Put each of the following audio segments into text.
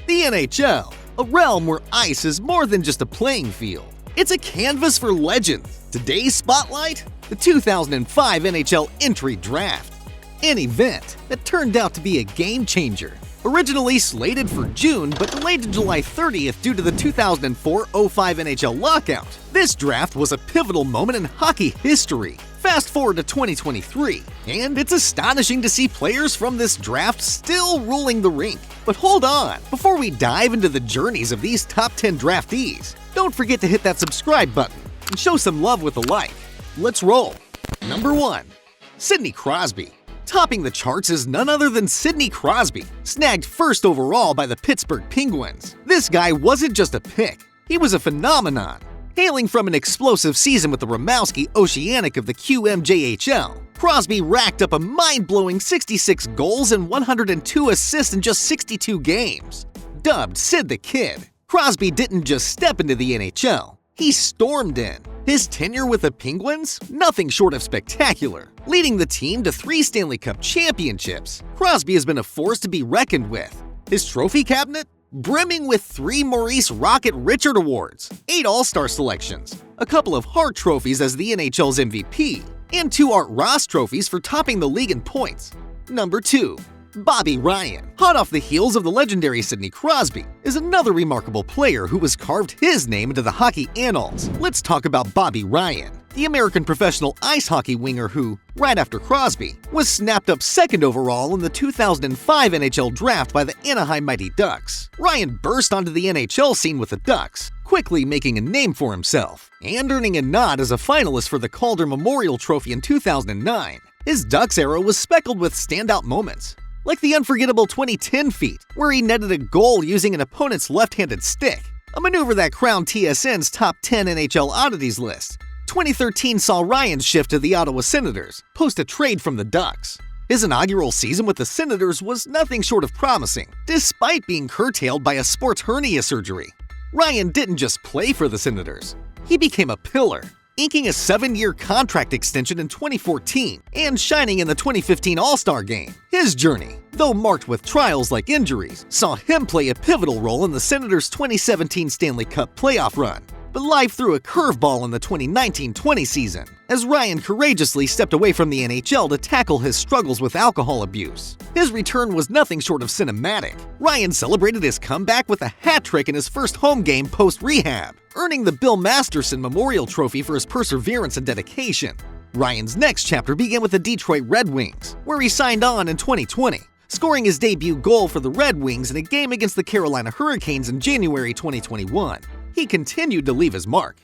The NHL, a realm where ice is more than just a playing field. It's a canvas for legends. Today's spotlight? The 2005 NHL Entry Draft. An event that turned out to be a game-changer. Originally slated for June, but delayed to July 30th due to the 2004-05 NHL lockout. This draft was a pivotal moment in hockey history. Fast forward to 2023, and it's astonishing to see players from this draft still ruling the rink. But hold on, before we dive into the journeys of these top 10 draftees, don't forget to hit that subscribe button and show some love with a like. Let's roll. Number 1. Sidney Crosby. Topping the charts is none other than Sidney Crosby, snagged first overall by the Pittsburgh Penguins. This guy wasn't just a pick, he was a phenomenon. Hailing from an explosive season with the Rimouski Oceanic of the QMJHL, Crosby racked up a mind-blowing 66 goals and 102 assists in just 62 games. Dubbed Sid the Kid, Crosby didn't just step into the NHL, he stormed in. His tenure with the Penguins? Nothing short of spectacular. Leading the team to 3 Stanley Cup championships, Crosby has been a force to be reckoned with. His trophy cabinet? Brimming with 3 Maurice Rocket Richard Awards, 8 All-Star selections, a couple of Hart trophies as the NHL's MVP, and 2 Art Ross trophies for topping the league in points. Number 2. Bobby Ryan, hot off the heels of the legendary Sidney Crosby, is another remarkable player who has carved his name into the hockey annals. Let's talk about Bobby Ryan, the American professional ice hockey winger who, right after Crosby, was snapped up second overall in the 2005 NHL Draft by the Anaheim Mighty Ducks. Ryan burst onto the NHL scene with the Ducks, quickly making a name for himself, and earning a nod as a finalist for the Calder Memorial Trophy in 2009. His Ducks era was speckled with standout moments, like the unforgettable 2010 feat, where he netted a goal using an opponent's left-handed stick, a maneuver that crowned TSN's top 10 NHL oddities list. 2013 saw Ryan shift to the Ottawa Senators, post a trade from the Ducks. His inaugural season with the Senators was nothing short of promising, despite being curtailed by a sports hernia surgery. Ryan didn't just play for the Senators, he became a pillar, inking a 7-year contract extension in 2014 and shining in the 2015 All-Star Game. His journey, though marked with trials like injuries, saw him play a pivotal role in the Senators' 2017 Stanley Cup playoff run. But life threw a curveball in the 2019-20 season, as Ryan courageously stepped away from the NHL to tackle his struggles with alcohol abuse. His return was nothing short of cinematic. Ryan celebrated his comeback with a hat trick in his first home game post-rehab, earning the Bill Masterson Memorial Trophy for his perseverance and dedication. Ryan's next chapter began with the Detroit Red Wings, where he signed on in 2020, scoring his debut goal for the Red Wings in a game against the Carolina Hurricanes in January 2021. He continued to leave his mark.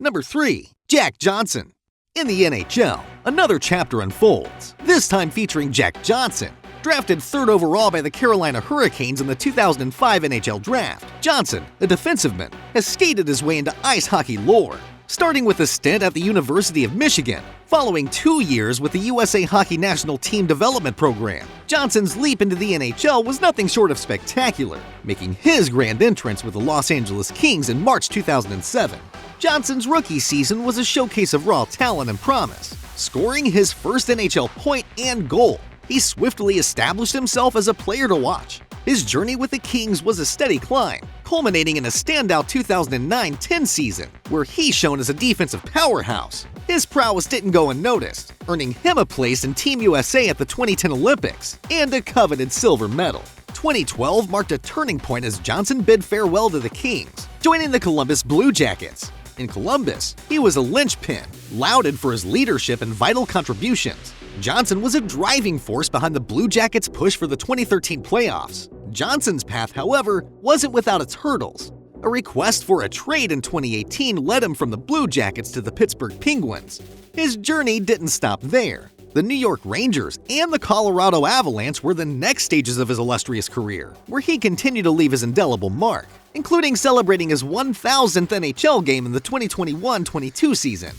Number 3. Jack Johnson. In the NHL, another chapter unfolds, this time featuring Jack Johnson. Drafted 3rd overall by the Carolina Hurricanes in the 2005 NHL Draft, Johnson, a defensiveman, has skated his way into ice hockey lore, starting with a stint at the University of Michigan. Following 2 years with the USA Hockey National Team Development Program, Johnson's leap into the NHL was nothing short of spectacular, making his grand entrance with the Los Angeles Kings in March 2007. Johnson's rookie season was a showcase of raw talent and promise, scoring his first NHL point and goal. He swiftly established himself as a player to watch. His journey with the Kings was a steady climb, culminating in a standout 2009-10 season, where he shone as a defensive powerhouse. His prowess didn't go unnoticed, earning him a place in Team USA at the 2010 Olympics and a coveted silver medal. 2012 marked a turning point as Johnson bid farewell to the Kings, joining the Columbus Blue Jackets. In Columbus, he was a linchpin, lauded for his leadership and vital contributions. Johnson was a driving force behind the Blue Jackets' push for the 2013 playoffs. Johnson's path, however, wasn't without its hurdles. A request for a trade in 2018 led him from the Blue Jackets to the Pittsburgh Penguins. His journey didn't stop there. The New York Rangers and the Colorado Avalanche were the next stages of his illustrious career, where he continued to leave his indelible mark, including celebrating his 1,000th NHL game in the 2021-22 season.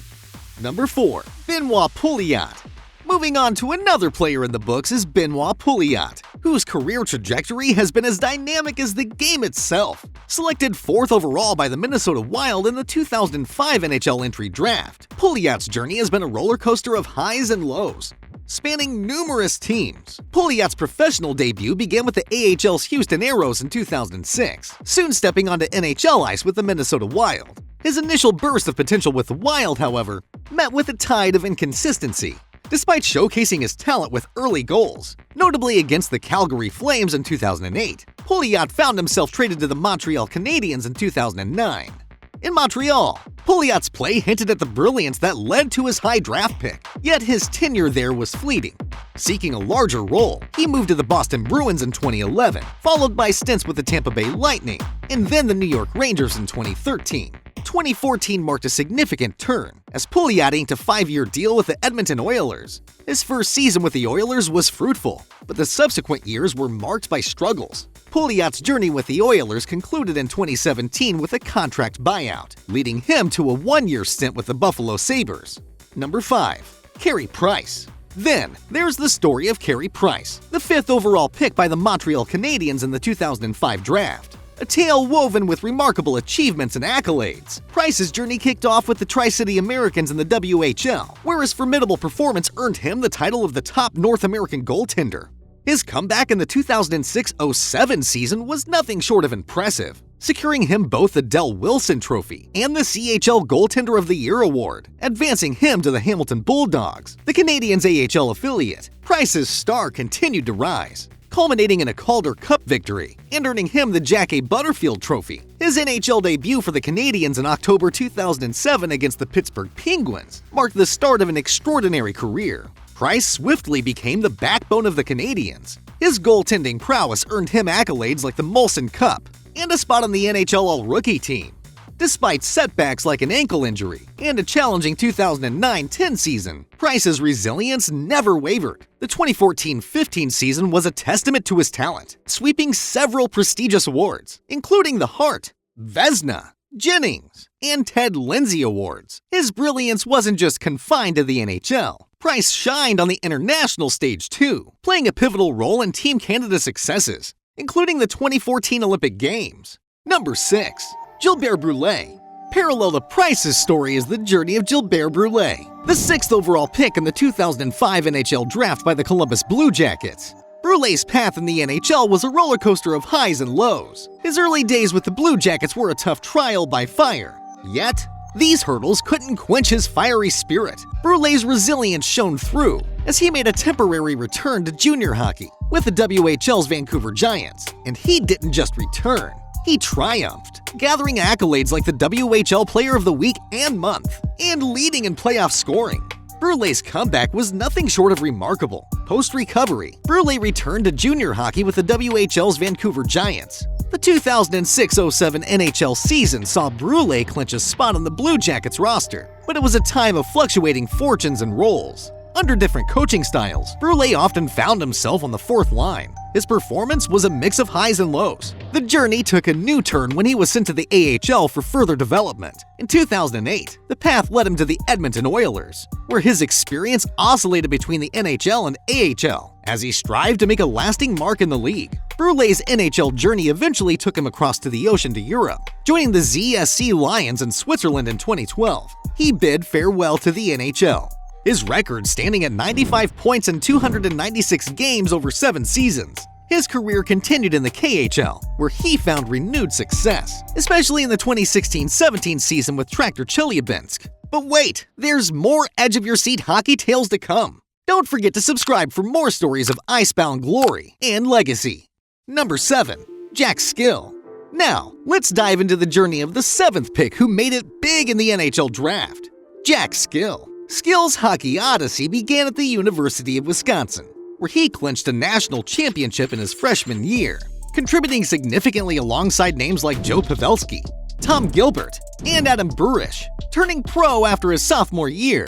Number 4. Benoit Pouliot. Moving on to another player in the books is Benoit Pouliot, whose career trajectory has been as dynamic as the game itself. Selected 4th overall by the Minnesota Wild in the 2005 NHL Entry Draft, Pouliot's journey has been a roller coaster of highs and lows. spanning numerous teams. Pouliot's professional debut began with the AHL's Houston Aeros in 2006, soon stepping onto NHL ice with the Minnesota Wild. His initial burst of potential with the Wild, however, met with a tide of inconsistency, despite showcasing his talent with early goals, notably against the Calgary Flames in 2008. Pouliot found himself traded to the Montreal Canadiens in 2009. In Montreal, Pouliot's play hinted at the brilliance that led to his high draft pick, yet his tenure there was fleeting. Seeking a larger role, he moved to the Boston Bruins in 2011, followed by stints with the Tampa Bay Lightning, and then the New York Rangers in 2013. 2014 marked a significant turn, as Pouliot inked a 5-year deal with the Edmonton Oilers. His first season with the Oilers was fruitful, but the subsequent years were marked by struggles. Pouliot's journey with the Oilers concluded in 2017 with a contract buyout, leading him to a 1-year stint with the Buffalo Sabres. Number 5. Carey Price. Then, there's the story of Carey Price, the 5th overall pick by the Montreal Canadiens in the 2005 draft. A tale woven with remarkable achievements and accolades. Price's journey kicked off with the Tri-City Americans in the WHL, where his formidable performance earned him the title of the top North American goaltender. His comeback in the 2006-07 season was nothing short of impressive, securing him both the Del Wilson Trophy and the CHL Goaltender of the Year award, advancing him to the Hamilton Bulldogs, the Canadiens' AHL affiliate. Price's star continued to rise, culminating in a Calder Cup victory and earning him the Jack A. Butterfield Trophy. His NHL debut for the Canadiens in October 2007 against the Pittsburgh Penguins marked the start of an extraordinary career. Price swiftly became the backbone of the Canadiens. His goaltending prowess earned him accolades like the Molson Cup and a spot on the NHL All-Rookie team. Despite setbacks like an ankle injury and a challenging 2009-10 season, Price's resilience never wavered. The 2014-15 season was a testament to his talent, sweeping several prestigious awards, including the Hart, Vezina, Jennings, and Ted Lindsay Awards. His brilliance wasn't just confined to the NHL. Price shined on the international stage too, playing a pivotal role in Team Canada's successes, including the 2014 Olympic Games. Number 6. Gilbert Brulé. Parallel to Price's story is the journey of Gilbert Brulé, the 6th overall pick in the 2005 NHL Draft by the Columbus Blue Jackets. Brulé's path in the NHL was a roller coaster of highs and lows. His early days with the Blue Jackets were a tough trial by fire. Yet, these hurdles couldn't quench his fiery spirit. Brulé's resilience shone through as he made a temporary return to junior hockey with the WHL's Vancouver Giants. And he didn't just return, he triumphed, gathering accolades like the WHL Player of the Week and Month, and leading in playoff scoring. Brulé's comeback was nothing short of remarkable. Post-recovery, Brulé returned to junior hockey with the WHL's Vancouver Giants. The 2006-07 NHL season saw Brulé clinch a spot on the Blue Jackets roster, but it was a time of fluctuating fortunes and roles. Under different coaching styles, Brulé often found himself on the fourth line. His performance was a mix of highs and lows. The journey took a new turn when he was sent to the AHL for further development. In 2008, the path led him to the Edmonton Oilers, where his experience oscillated between the NHL and AHL as he strived to make a lasting mark in the league. Brulé's NHL journey eventually took him across to the ocean to Europe, joining the ZSC Lions in Switzerland in 2012. He bid farewell to the NHL, his record standing at 95 points in 296 games over 7 seasons. His career continued in the KHL, where he found renewed success, especially in the 2016-17 season with Tractor Chelyabinsk. But wait, there's more edge-of-your-seat hockey tales to come. Don't forget to subscribe for more stories of icebound glory and legacy. Number 7. Jack Skill. Now, let's dive into the journey of the 7th pick who made it big in the NHL Draft, Jack Skill. Skill's hockey odyssey began at the University of Wisconsin, where he clinched a national championship in his freshman year, contributing significantly alongside names like Joe Pavelski, Tom Gilbert, and Adam Burish, turning pro after his sophomore year.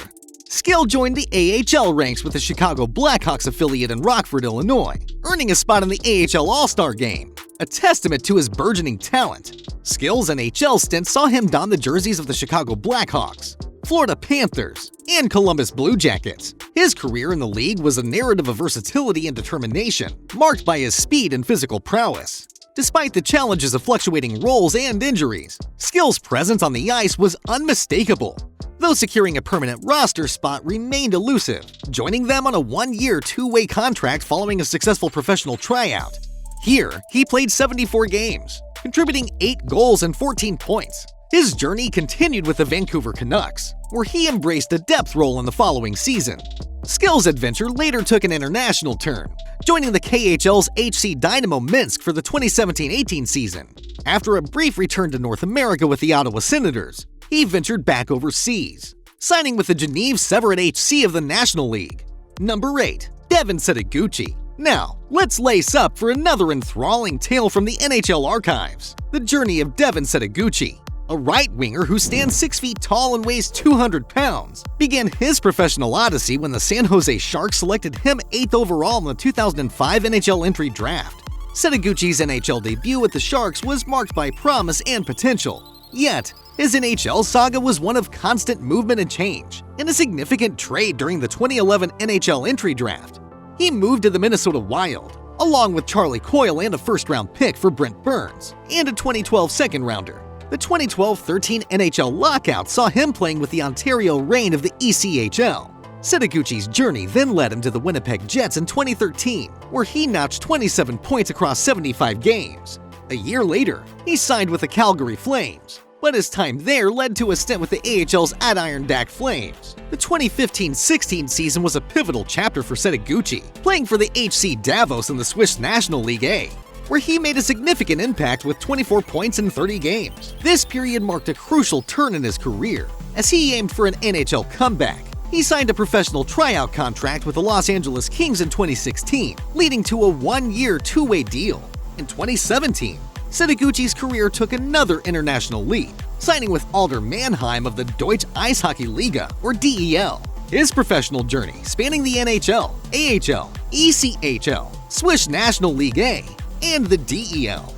Skill joined the AHL ranks with the Chicago Blackhawks affiliate in Rockford, Illinois, earning a spot in the AHL All-Star Game, a testament to his burgeoning talent. Skill's NHL stint saw him don the jerseys of the Chicago Blackhawks, Florida Panthers, and Columbus Blue Jackets. His career in the league was a narrative of versatility and determination, marked by his speed and physical prowess. Despite the challenges of fluctuating roles and injuries, Skill's presence on the ice was unmistakable. though securing a permanent roster spot remained elusive, joining them on a one-year, two-way contract following a successful professional tryout. Here, he played 74 games, contributing 8 goals and 14 points. His journey continued with the Vancouver Canucks, where he embraced a depth role in the following season. Skills adventure later took an international turn, joining the KHL's HC Dynamo Minsk for the 2017-18 season. After a brief return to North America with the Ottawa Senators, he ventured back overseas, signing with the Genève Severin HC of the National League. Number 8. Devin Setoguchi. Now, let's lace up for another enthralling tale from the NHL archives, the journey of Devin Setoguchi. A right-winger who stands 6 feet tall and weighs 200 pounds, began his professional odyssey when the San Jose Sharks selected him 8th overall in the 2005 NHL Entry Draft. Setoguchi's NHL debut with the Sharks was marked by promise and potential. Yet, his NHL saga was one of constant movement and change, and a significant trade during the 2011 NHL Entry Draft. He moved to the Minnesota Wild, along with Charlie Coyle and a first-round pick for Brent Burns, and a 2012 second-rounder. The 2012-13 NHL lockout saw him playing with the Ontario Reign of the ECHL. Setoguchi's journey then led him to the Winnipeg Jets in 2013, where he notched 27 points across 75 games. A year later, he signed with the Calgary Flames, but his time there led to a stint with the AHL's Adirondack Flames. The 2015-16 season was a pivotal chapter for Setoguchi, playing for the HC Davos in the Swiss National League A, where he made a significant impact with 24 points in 30 games. This period marked a crucial turn in his career, as he aimed for an NHL comeback. He signed a professional tryout contract with the Los Angeles Kings in 2016, leading to a one-year, two-way deal. In 2017, Setoguchi's career took another international leap, signing with Alder Mannheim of the Deutsche Eishockey Liga, or DEL. His professional journey, spanning the NHL, AHL, ECHL, Swiss National League A, and the DEL.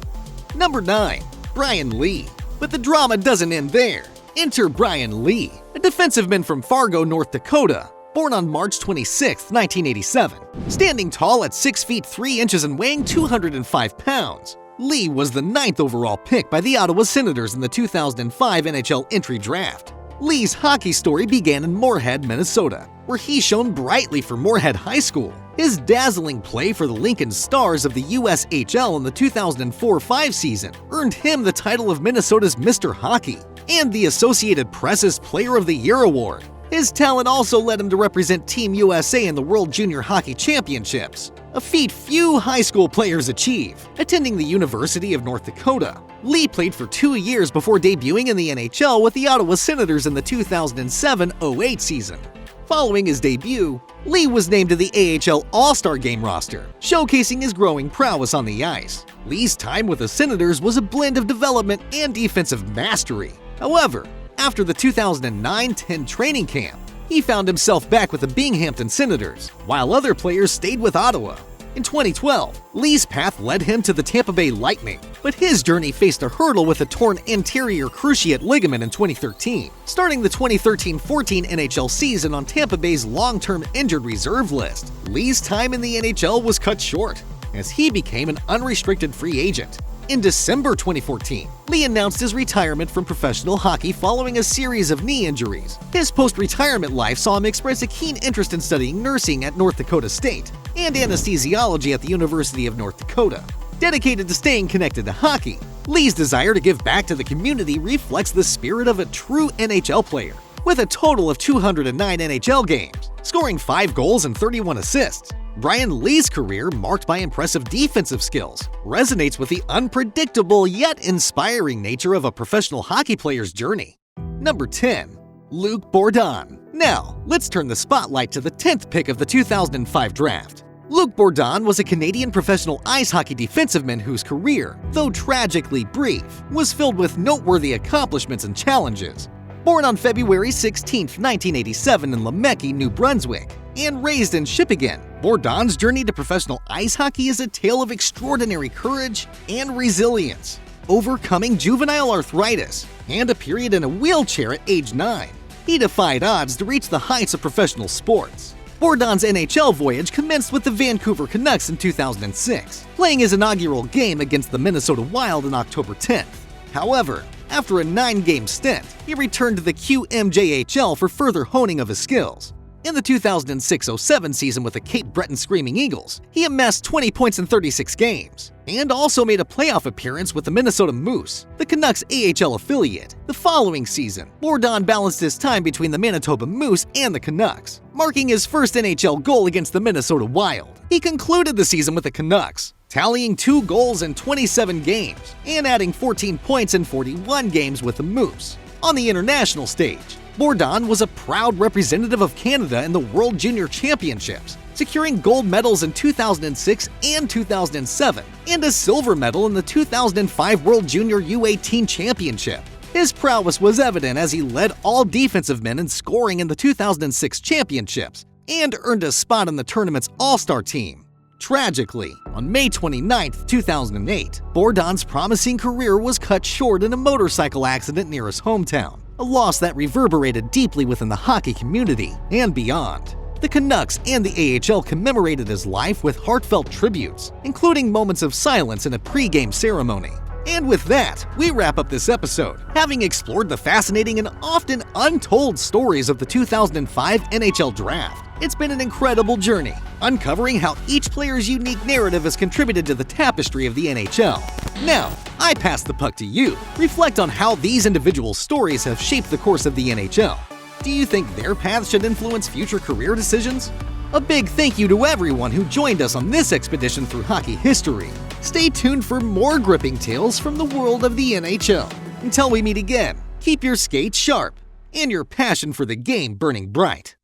Number 9. Brian Lee. But the drama doesn't end there. Enter Brian Lee, a defensiveman from Fargo, North Dakota, born on March 26, 1987. Standing tall at 6 feet 3 inches and weighing 205 pounds, Lee was the 9th overall pick by the Ottawa Senators in the 2005 NHL Entry Draft. Lee's hockey story began in Moorhead, Minnesota, where he shone brightly for Moorhead High School. His dazzling play for the Lincoln Stars of the USHL in the 2004-05 season earned him the title of Minnesota's Mr. Hockey and the Associated Press's Player of the Year award. His talent also led him to represent Team USA in the World Junior Hockey Championships, a feat few high school players achieve. Attending the University of North Dakota, Lee played for 2 years before debuting in the NHL with the Ottawa Senators in the 2007-08 season. Following his debut, Lee was named to the AHL All-Star Game roster, showcasing his growing prowess on the ice. Lee's time with the Senators was a blend of development and defensive mastery. However, after the 2009-10 training camp, he found himself back with the Binghamton Senators, while other players stayed with Ottawa. In 2012, Lee's path led him to the Tampa Bay Lightning, but his journey faced a hurdle with a torn anterior cruciate ligament in 2013, starting the 2013-14 NHL season on Tampa Bay's long-term injured reserve list. Lee's time in the NHL was cut short, as he became an unrestricted free agent. In December 2014, Lee announced his retirement from professional hockey following a series of knee injuries. His post-retirement life saw him express a keen interest in studying nursing at North Dakota State and anesthesiology at the University of North Dakota. Dedicated to staying connected to hockey, Lee's desire to give back to the community reflects the spirit of a true NHL player. With a total of 209 NHL games, scoring 5 goals and 31 assists, Brian Lee's career, marked by impressive defensive skills, resonates with the unpredictable yet inspiring nature of a professional hockey player's journey. Number 10. Luc Bourdon. Now, let's turn the spotlight to the 10th pick of the 2005 draft. Luc Bourdon was a Canadian professional ice hockey defenseman whose career, though tragically brief, was filled with noteworthy accomplishments and challenges. Born on February 16, 1987 in Lemeke, New Brunswick, and raised in Shippagan, Bourdon's journey to professional ice hockey is a tale of extraordinary courage and resilience, overcoming juvenile arthritis and a period in a wheelchair at age 9. He defied odds to reach the heights of professional sports. Bourdon's NHL voyage commenced with the Vancouver Canucks in 2006, playing his inaugural game against the Minnesota Wild on October 10th. However, After a 9-game stint, he returned to the QMJHL for further honing of his skills. In the 2006-07 season with the Cape Breton Screaming Eagles, he amassed 20 points in 36 games, and also made a playoff appearance with the Minnesota Moose, the Canucks AHL affiliate. The following season, Bourdon balanced his time between the Manitoba Moose and the Canucks, marking his first NHL goal against the Minnesota Wild. He concluded the season with the Canucks, tallying 2 goals in 27 games, and adding 14 points in 41 games with the Moose. On the international stage, Bourdon was a proud representative of Canada in the World Junior Championships, securing gold medals in 2006 and 2007, and a silver medal in the 2005 World Junior U18 Championship. His prowess was evident as he led all defensive men in scoring in the 2006 championships, and earned a spot on the tournament's All-Star team. Tragically, on May 29, 2008, Bourdon's promising career was cut short in a motorcycle accident near his hometown, a loss that reverberated deeply within the hockey community and beyond. The Canucks and the AHL commemorated his life with heartfelt tributes, including moments of silence and a pre-game ceremony. And with that, we wrap up this episode, having explored the fascinating and often untold stories of the 2005 NHL Draft. It's been an incredible journey, uncovering how each player's unique narrative has contributed to the tapestry of the NHL. Now, I pass the puck to you. Reflect on how these individual stories have shaped the course of the NHL. Do you think their paths should influence future career decisions? A big thank you to everyone who joined us on this expedition through hockey history. Stay tuned for more gripping tales from the world of the NHL. Until we meet again, keep your skates sharp and your passion for the game burning bright.